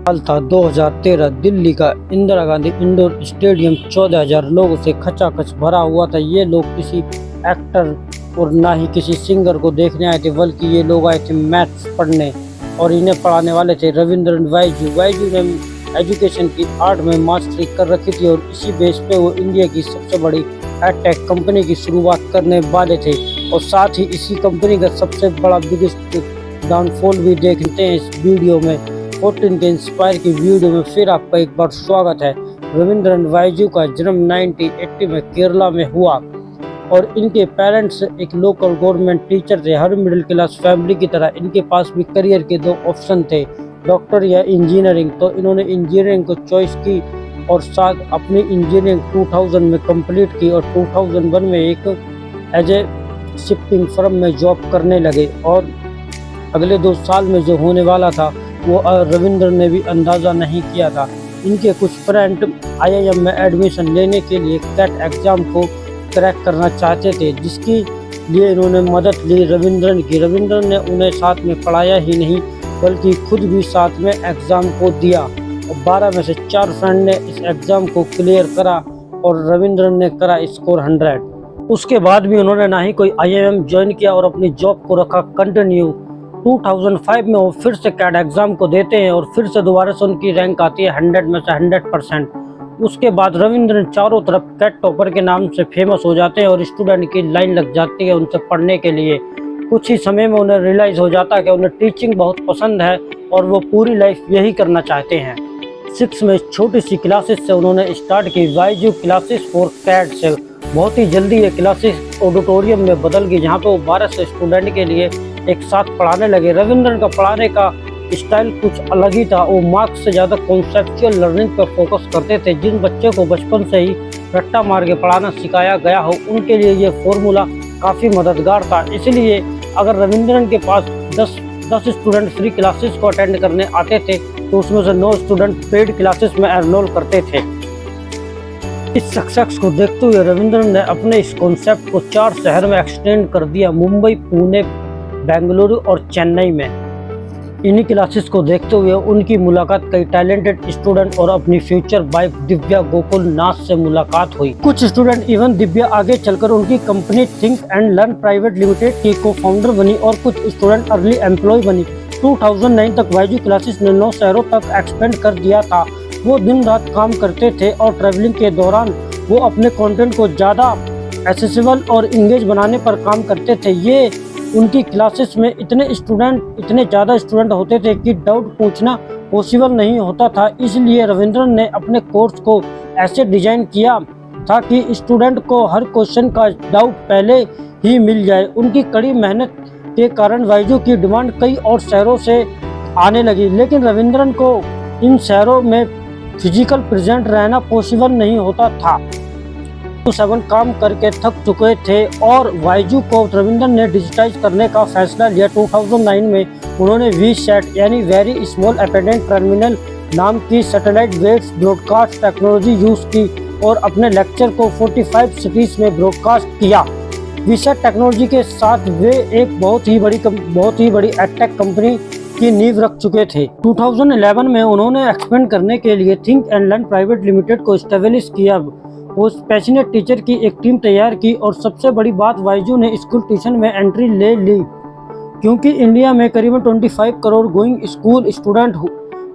साल था 2013। दिल्ली का इंदिरा गांधी इंडोर स्टेडियम 14,000 लोगों से खचाखच भरा हुआ था। ये लोग किसी एक्टर और ना ही किसी सिंगर को देखने आए थे, बल्कि ये लोग आए थे मैथ्स पढ़ने, और इन्हें पढ़ाने वाले थे रविंद्रन वाइजू। वाइजू ने एजुकेशन की आर्ट में मास्टरी कर रखी थी और इसी बेस पे वो इंडिया की सबसे बड़ी एडटेक कंपनी की शुरुआत करने वाले थे। और साथ ही इसी कंपनी का सबसे बड़ा बिगेस्ट डाउनफॉल भी देखते हैं इस वीडियो में। 14 के इंस्पायर की वीडियो में फिर आपका एक बार स्वागत है। रविंद्रन वाइजू का जन्म 1980 में केरला में हुआ और इनके पेरेंट्स एक लोकल गवर्नमेंट टीचर थे। हर मिडिल क्लास फैमिली की तरह इनके पास भी करियर के दो ऑप्शन थे, डॉक्टर या इंजीनियरिंग। तो इन्होंने इंजीनियरिंग को चॉइस की और साथ अपनी इंजीनियरिंग 2000 में कंप्लीट की और 2001 में एक एज ए शिपिंग फर्म में जॉब करने लगे। और अगले 2 साल में जो होने वाला था वो रविंद्र ने भी अंदाज़ा नहीं किया था। इनके कुछ फ्रेंड IIM में एडमिशन लेने के लिए कैट एग्ज़ाम को क्रैक करना चाहते थे, जिसकी लिए इन्होंने मदद ली रविंद्रन की। रविंद्रन ने उन्हें साथ में पढ़ाया ही नहीं बल्कि खुद भी साथ में एग्ज़ाम को दिया और 12 में से 4 फ्रेंड ने इस एग्ज़ाम को क्लियर करा और रविंद्रन ने करा स्कोर 100। उसके बाद भी उन्होंने ना ही कोई IIM ज्वाइन किया और अपनी जॉब को रखा कंटिन्यू। 2005 में वो फिर से कैट एग्ज़ाम को देते हैं और फिर से दोबारा से उनकी रैंक आती है 100 में से 100%। उसके बाद रविंद्रन चारों तरफ कैट टॉपर के नाम से फेमस हो जाते हैं और स्टूडेंट की लाइन लग जाती है उनसे पढ़ने के लिए। कुछ ही समय में उन्हें रियलाइज़ हो जाता है कि उन्हें टीचिंग बहुत पसंद है और वो पूरी लाइफ यही करना चाहते हैं। 6 में छोटी सी क्लासेस से उन्होंने स्टार्ट की वाइजू क्लासेस फॉर कैट से। बहुत ही जल्दी ये क्लासेस ऑडिटोरियम में बदल गई, जहाँ पे वो 12 से स्टूडेंट के लिए एक साथ पढ़ाने लगे। रविंद्रन का पढ़ाने का स्टाइल कुछ अलग ही था। वो मार्क्स से ज़्यादा कॉन्सेप्चुअल लर्निंग पर फोकस करते थे। जिन बच्चों को बचपन से ही रट्टा मार के पढ़ाना सिखाया गया हो उनके लिए ये फॉर्मूला काफ़ी मददगार था। इसलिए अगर रविंद्रन के पास 10 स्टूडेंट फ्री क्लासेस को अटेंड करने आते थे तो उसमें से 9 स्टूडेंट पेड क्लासेस में एनरोल करते थे। इस सक्सेस को देखते हुए रविंद्रन ने अपने इस कॉन्सेप्ट को 4 शहर में एक्सटेंड कर दिया, मुंबई, पुणे, बेंगलुरु और चेन्नई में। इन्हीं क्लासेस को देखते हुए उनकी मुलाकात कई टैलेंटेड स्टूडेंट और अपनी फ्यूचर वाइफ दिव्या गोकुल नाथ से मुलाकात हुई। कुछ स्टूडेंट इवन दिव्या आगे चलकर उनकी company think and learn private limited की को-फाउंडर बनी और कुछ स्टूडेंट अर्ली एम्प्लॉय बनी। 2009 तक वाइजू क्लासेस ने 9 शहरों तक एक्सपेंड कर दिया था। वो दिन रात काम करते थे और ट्रैवलिंग के दौरान वो अपने कंटेंट को ज़्यादा एक्सेसिबल और इंगेज बनाने पर काम करते थे। ये उनकी क्लासेस में इतने ज़्यादा स्टूडेंट होते थे कि डाउट पूछना पॉसिबल नहीं होता था। इसलिए रविंद्रन ने अपने कोर्स को ऐसे डिज़ाइन किया था कि स्टूडेंट को हर क्वेश्चन का डाउट पहले ही मिल जाए। उनकी कड़ी मेहनत के कारण वाइजू की डिमांड कई और शहरों से आने लगी, लेकिन रविंद्रन को इन शहरों में फिजिकल प्रेजेंट रहना पॉसिबल नहीं होता था। 7 काम करके थक चुके थे और वाइजू को रविंद्रन ने डिजिटाइज करने का फैसला लिया। 2009 में उन्होंने VSAT यानी वेरी स्मॉल एपेंडेंट टर्मिनल नाम की satellite waves broadcast technology use की और अपने लेक्चर को 45 सिटीज़ में ब्रॉडकास्ट किया। VSAT टेक्नोलॉजी के साथ वे एक बहुत ही बड़ी एडटेक कंपनी की नींव रख चुके थे। 2011 में उन्होंने एक्सपेंड करने के लिए think and learn private limited को एस्टेब्लिश किया। वो पैशनेट टीचर की एक टीम तैयार की और सबसे बड़ी बात वाइजू ने स्कूल ट्यूशन में एंट्री ले ली, क्योंकि इंडिया में करीबन 25 करोड़ गोइंग स्कूल स्टूडेंट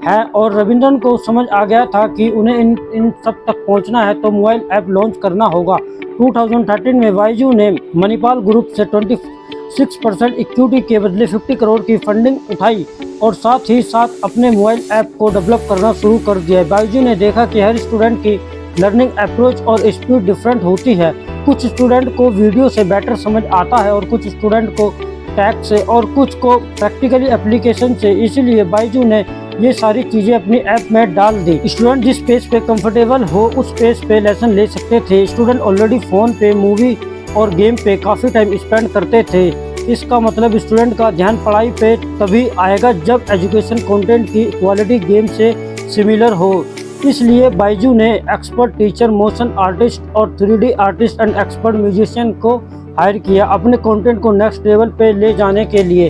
हैं और रविंद्रन को समझ आ गया था कि उन्हें इन सब तक पहुंचना है तो मोबाइल ऐप लॉन्च करना होगा। 2013 में वाइजू ने मणिपाल ग्रुप से 26% इक्विटी के बदले 50 करोड़ की फंडिंग उठाई और साथ ही साथ अपने मोबाइल ऐप को डेवलप करना शुरू कर दिया। वाइजू ने देखा कि हर स्टूडेंट की लर्निंग अप्रोच और स्पीड डिफरेंट होती है। कुछ स्टूडेंट को वीडियो से बेटर समझ आता है और कुछ स्टूडेंट को टैग से और कुछ को प्रैक्टिकली एप्लीकेशन से। इसीलिए बाइजू ने ये सारी चीज़ें अपनी ऐप में डाल दी। स्टूडेंट जिस पेज पे कंफर्टेबल हो उस पेज पे लेसन ले सकते थे। स्टूडेंट ऑलरेडी फ़ोन पे, मूवी और गेम पे काफ़ी टाइम स्पेंड करते थे। इसका मतलब स्टूडेंट का ध्यान पढ़ाई पे तभी आएगा जब एजुकेशन कंटेंट की क्वालिटी गेम से सिमिलर हो। इसलिए बाइजू ने एक्सपर्ट टीचर, मोशन आर्टिस्ट और 3D artist and expert musician को हायर किया अपने कंटेंट को नेक्स्ट लेवल पे ले जाने के लिए।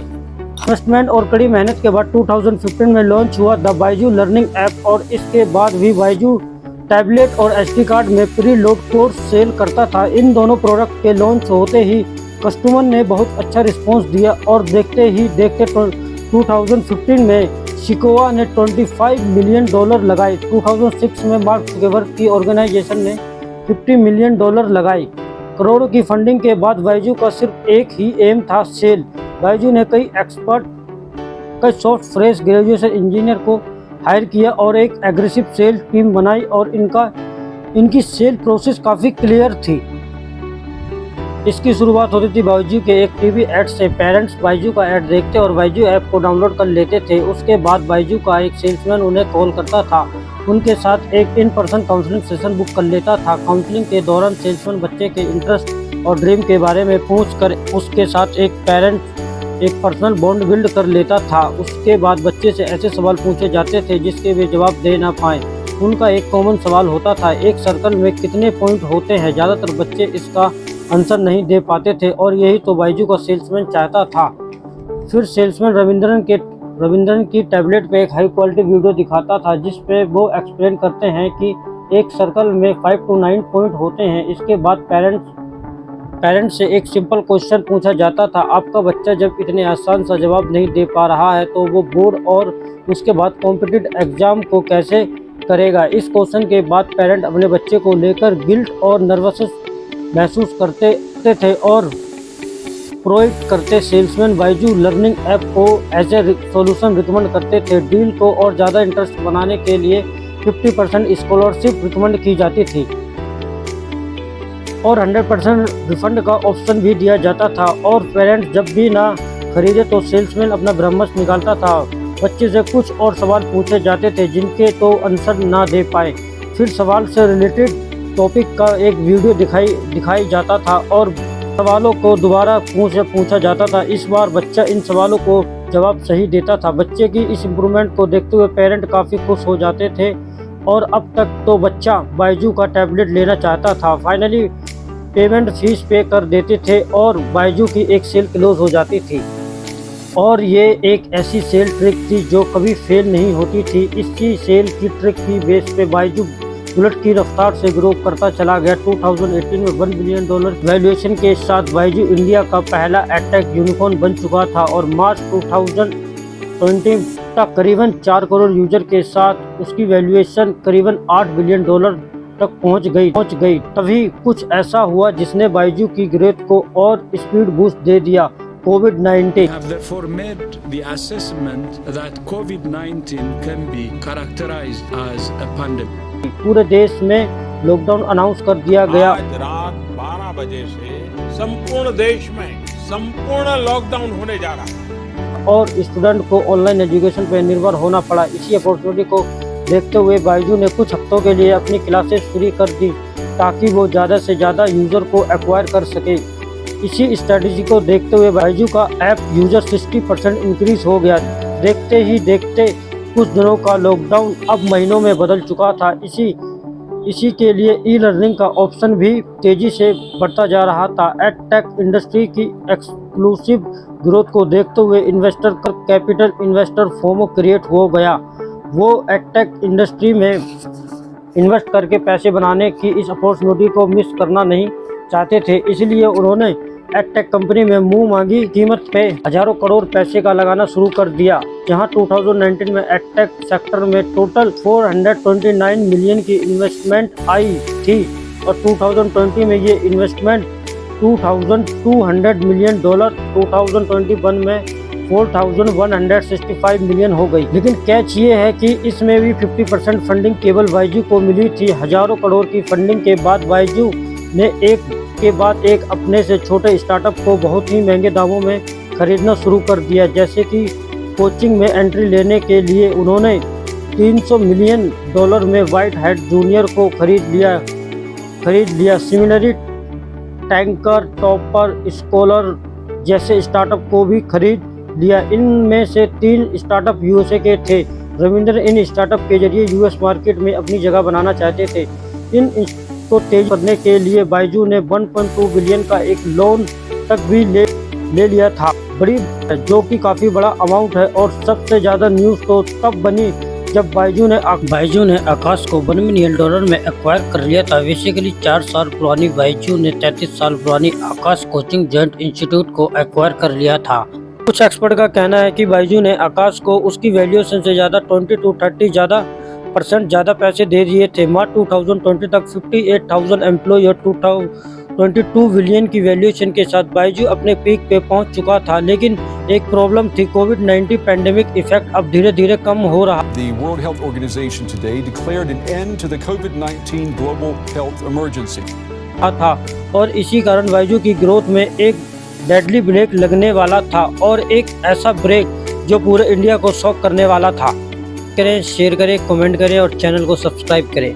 इन्वेस्टमेंट और कड़ी मेहनत के बाद 2015 में लॉन्च हुआ द बायजू लर्निंग ऐप और इसके बाद भी बायजू टैबलेट और एसडी कार्ड में प्री लोड कोर्स सेल करता था। इन दोनों प्रोडक्ट के लॉन्च होते ही कस्टमर ने बहुत अच्छा रिस्पांस दिया और देखते ही देखते 2015 में शिकोवा ने $25 मिलियन लगाए। 2006 में मार्क जुकरबर्ग की ऑर्गेनाइजेशन ने $50 मिलियन लगाए। करोड़ों की फंडिंग के बाद बायजू का सिर्फ एक ही एम था, सेल। बायजू ने कई एक्सपर्ट, कई सॉफ्ट फ्रेश ग्रेजुएशन इंजीनियर को हायर किया और एक एग्रेसिव सेल टीम बनाई और इनकी सेल प्रोसेस काफ़ी क्लियर थी। इसकी शुरुआत होती थी बायजू के एक टीवी ऐड से। पेरेंट्स बायजू का ऐड देखते और बायजू ऐप को डाउनलोड कर लेते थे। उसके बाद बायजू का एक सेल्समैन उन्हें कॉल करता था, उनके साथ एक in person counselling session book कर लेता था। काउंसलिंग के दौरान सेल्समैन बच्चे के इंटरेस्ट और ड्रीम के बारे में पूछकर उसके साथ एक पर्सनल बॉन्ड बिल्ड कर लेता था। उसके बाद बच्चे से ऐसे सवाल पूछे जाते थे जिसके वे जवाब दे ना पाए। उनका एक कॉमन सवाल होता था, एक सर्कल में कितने पॉइंट होते हैं। ज़्यादातर बच्चे इसका आंसर नहीं दे पाते थे और यही तो बायजू का सेल्समैन चाहता था। फिर सेल्समैन रविंद्रन की टैबलेट पे एक हाई क्वालिटी वीडियो दिखाता था जिस पे वो एक्सप्लेन करते हैं कि एक सर्कल में 5 to 9 पॉइंट होते हैं। इसके बाद पेरेंट्स से एक सिंपल क्वेश्चन पूछा जाता था, आपका बच्चा जब इतने आसान सा जवाब नहीं दे पा रहा है तो वो बोर्ड और उसके बाद कॉम्पिटिटिव एग्जाम को कैसे करेगा। इस क्वेश्चन के बाद पेरेंट अपने बच्चे को लेकर गिल्ट और नर्वस महसूस करते थे और प्रोवाइड करते। सेल्समैन बायजू लर्निंग ऐप को एज ए सॉल्यूशन रिकमेंड करते थे। डील को और ज़्यादा इंटरेस्ट बनाने के लिए 50% स्कॉलरशिप रिकमेंड की जाती थी और 100% रिफंड का ऑप्शन भी दिया जाता था। और पेरेंट्स जब भी ना खरीदे तो सेल्समैन अपना ब्रह्मास्त्र निकालता था। बच्चे से कुछ और सवाल पूछे जाते थे जिनके तो आंसर ना दे पाए। फिर सवाल से रिलेटेड टॉपिक का एक वीडियो दिखाई जाता था और सवालों को दोबारा पूछा जाता था। इस बार बच्चा इन सवालों को जवाब सही देता था। बच्चे की इस इम्प्रूवमेंट को देखते हुए पेरेंट काफ़ी खुश हो जाते थे और अब तक तो बच्चा बायजू का टैबलेट लेना चाहता था। फाइनली पेमेंट फीस पे कर देते थे और बायजू की एक सेल क्लोज हो जाती थी। और ये एक ऐसी सेल ट्रिक थी जो कभी फेल नहीं होती थी। इसी सेल की ट्रिक की बेस पे बायजू बुलेट की रफ्तार से ग्रो करता चला गया। 2018 में $1 बिलियन वैल्यूएशन के साथ बायजू इंडिया का पहला एडटेक यूनिकॉर्न बन चुका था और मार्च 2020 तक करीबन 4 करोड़ यूजर के साथ उसकी वैल्यूएशन करीबन $8 बिलियन तक पहुंच गई। तभी कुछ ऐसा हुआ जिसने बायजू की ग्रोथ को और स्पीड बूस्ट दे दिया, COVID-19। have therefore made the assessment that COVID-19 can be characterized as a pandemic. पूरे देश में लॉकडाउन अनाउंस कर दिया गया। आज रात 12 बजे से संपूर्ण देश में संपूर्ण लॉकडाउन होने जा रहा है और स्टूडेंट को ऑनलाइन एजुकेशन पर निर्भर होना पड़ा। इसी अपॉर्चुनिटी को देखते हुए बायजू ने कुछ हफ्तों के लिए अपनी क्लासेस फ्री कर दी ताकि वो ज़्यादा से ज़्यादा यूज़र को एक्वायर कर सके। इसी स्ट्रेटजी को देखते हुए बायजू का ऐप यूज़र 60% इंक्रीज हो गया। देखते ही देखते कुछ दिनों का लॉकडाउन अब महीनों में बदल चुका था। इसी के लिए ई लर्निंग का ऑप्शन भी तेज़ी से बढ़ता जा रहा था। एडटेक इंडस्ट्री की एक्सक्लूसिव ग्रोथ को देखते हुए investor capital investor FOMO create हो गया। वो एडटेक इंडस्ट्री में इन्वेस्ट करके पैसे बनाने की इस अपॉर्चुनिटी को मिस करना नहीं चाहते थे, इसलिए उन्होंने एडटेक कंपनी में मुंह मांगी कीमत पे हजारों करोड़ पैसे का लगाना शुरू कर दिया। जहां 2019 में एडटेक सेक्टर में टोटल 429 मिलियन की इन्वेस्टमेंट आई थी और 2020 में ये इन्वेस्टमेंट $2,200 मिलियन 2021 में 4,165 मिलियन हो गई। लेकिन कैच ये है कि इसमें भी 50% फंडिंग केवल बायजू को मिली थी। हजारों करोड़ की फंडिंग के बाद बायजू ने एक के बाद एक अपने से छोटे स्टार्टअप को बहुत ही महंगे दामों में खरीदना शुरू कर दिया। जैसे कि कोचिंग में एंट्री लेने के लिए उन्होंने $300 मिलियन में व्हाइट हैट जूनियर को खरीद लिया। सिमिलरली टैंकर, टॉपर, स्कॉलर जैसे स्टार्टअप को भी खरीद लिया। इनमें से 3 स्टार्टअप यूएसए के थे। रविंद्र इन स्टार्टअप के जरिए यूएस मार्केट में अपनी जगह बनाना चाहते थे। इन को तेज करने के लिए बायजू ने $1.2 बिलियन का एक लोन तक भी ले लिया था, बड़ी जो कि काफ़ी बड़ा अमाउंट है। और सबसे ज़्यादा न्यूज़ तो तब बनी जब बायजू ने आकाश को $1 मिलियन में एक्वायर कर लिया था। बेसिकली 4 साल पुरानी बायजू ने 33 साल पुरानी आकाश कोचिंग जॉइंट इंस्टीट्यूट को एक्वायर कर लिया था। कुछ एक्सपर्ट का कहना है कि बायजू ने आकाश को उसकी वैल्यूएशन से ज़्यादा 20 to 30 ज़्यादा पैसे दे दिए थे। मार्च 2020 तक 58,000 एम्प्लॉय और 22 बिलियन की वैल्यूएशन के साथ बायजू अपने पीक पे पहुंच चुका था। लेकिन एक प्रॉब्लम थी, कोविड-19 पैंडेमिक इफेक्ट अब धीरे धीरे कम हो रहा The World Health Organization today declared an end to the COVID-19 global health emergency. था और इसी कारण बायजू की ग्रोथ में एक डेडली ब्रेक लगने वाला था, और एक ऐसा ब्रेक जो पूरे इंडिया को शॉक करने वाला था। करें, शेयर करें, कमेंट करें और चैनल को सब्सक्राइब करें।